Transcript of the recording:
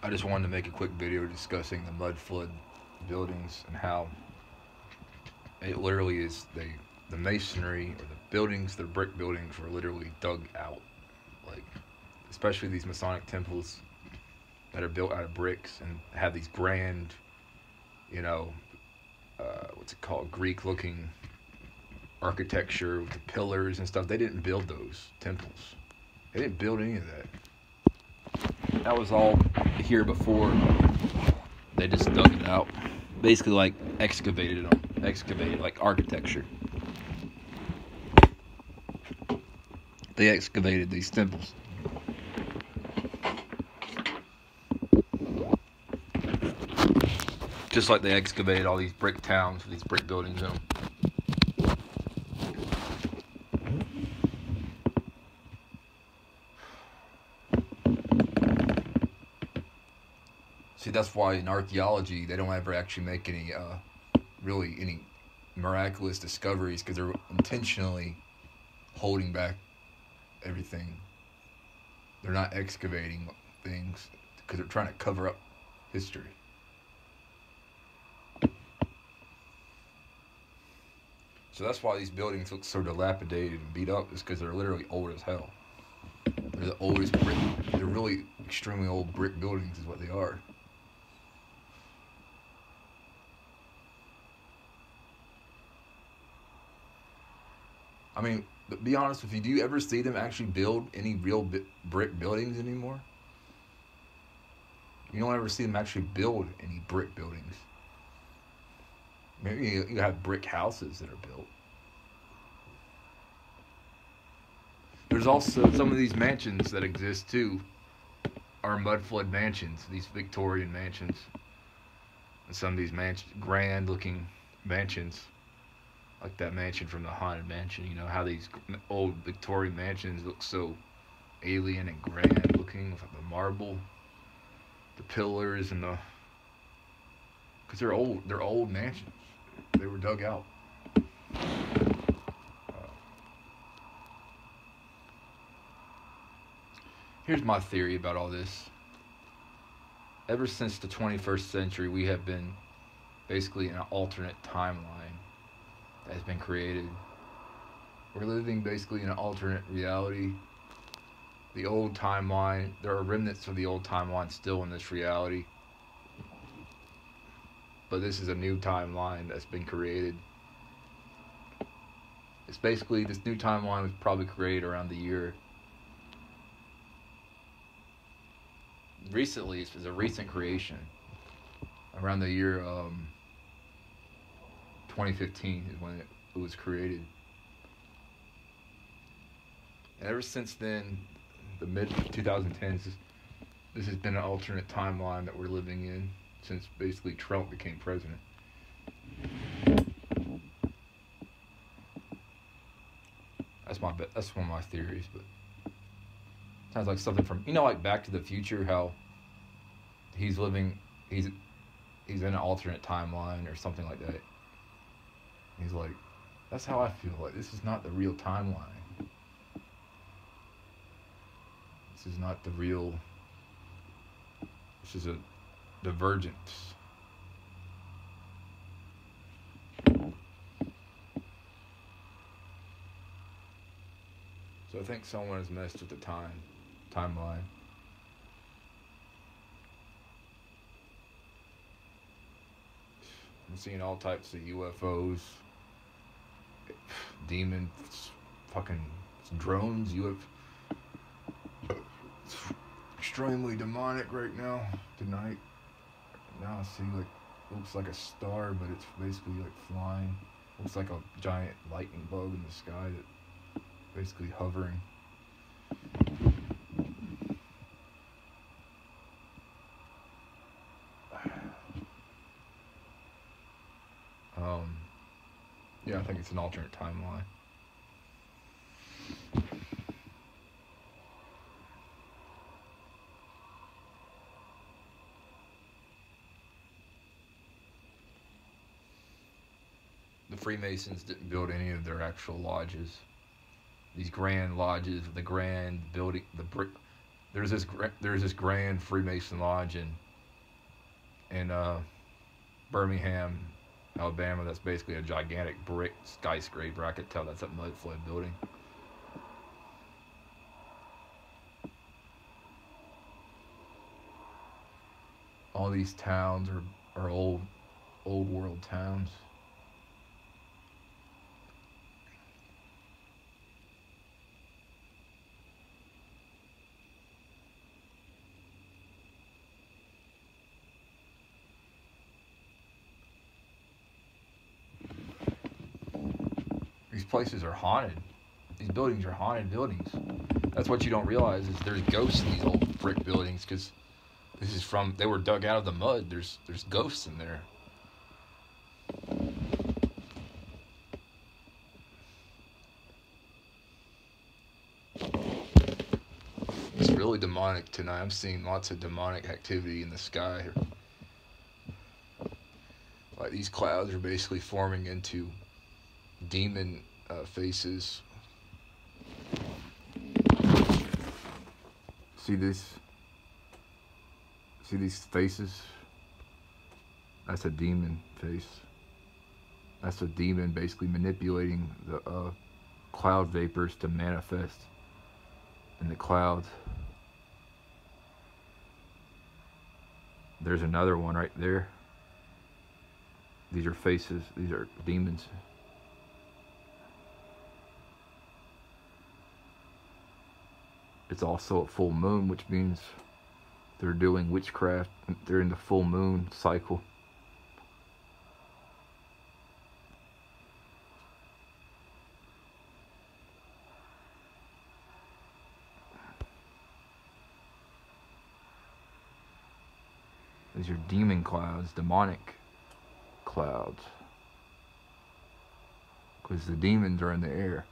I just wanted to make a quick video discussing the mud flood buildings and how it literally is the masonry or the buildings, the brick buildings were literally dug out. Like, especially these Masonic temples that are built out of bricks and have these grand, you know, what's it called, Greek looking architecture with the pillars and stuff. They didn't build those temples. They didn't build any of that. That was all here before. They just dug it out. Basically, like, excavated them. Excavated, like architecture. They excavated these temples. Just like they excavated all these brick towns, these brick buildings in them. See, that's why in archaeology they don't ever actually make any, really any miraculous discoveries, because they're intentionally holding back everything. They're not excavating things because they're trying to cover up history. So that's why these buildings look so dilapidated and beat up, is because they're literally old as hell. They're the oldest brick. They're really extremely old brick buildings, is what they are. I mean, to be honest with you, do you ever see them actually build any real brick buildings anymore? You don't ever see them actually build any brick buildings. Maybe you have brick houses that are built. There's also some of these mansions that exist too are mud flood mansions, these Victorian mansions. And some of these grand looking mansions, like that mansion from the Haunted Mansion, you know, how these old Victorian mansions look so alien and grand looking, with like the marble, the pillars, and because they're old mansions. They were dug out. Here's my theory about all this. Ever since the 21st century, we have been basically in an alternate timeline that has been created. We're living basically in an alternate reality. The old timeline, there are remnants of the old timeline still in this reality. But this is a new timeline that's been created. It's basically, this new timeline was probably created around the year. Recently, it's a recent creation. Around the year 2015 is when it was created. And ever since then, the mid 2010s, this has been an alternate timeline that we're living in since basically Trump became president. That's one of my theories, but sounds like something from, you know, like Back to the Future, how he's in an alternate timeline or something like that. He's like, that's how I feel. Like, this is not the real timeline. This is not the real. This is a divergence. So I think someone has messed with the timeline. I'm seeing all types of UFOs, demons, fucking drones, It's extremely demonic right now, tonight. Now I see, like, looks like a star, but it's basically like flying. Looks like a giant lightning bug in the sky that basically hovering. Yeah, I think it's an alternate timeline. The Freemasons didn't build any of their actual lodges. These grand lodges, the grand building, the brick. There's this grand Freemason Lodge in Birmingham, Alabama. That's basically a gigantic brick skyscraper. I could tell that's a mud flood building. All these towns are old world towns. These places are haunted. These buildings are haunted buildings. That's what you don't realize is there's ghosts in these old brick buildings because they were dug out of the mud. There's ghosts in there. It's really demonic tonight. I'm seeing lots of demonic activity in the sky. Like these clouds are basically forming into demon faces. See this? See these faces? That's a demon face. That's a demon basically manipulating the cloud vapors to manifest in the clouds. There's another one right there. These are faces. These are demons. It's also a full moon, which means they're doing witchcraft. They're in the full moon cycle. These are demon clouds, demonic clouds. Because the demons are in the air.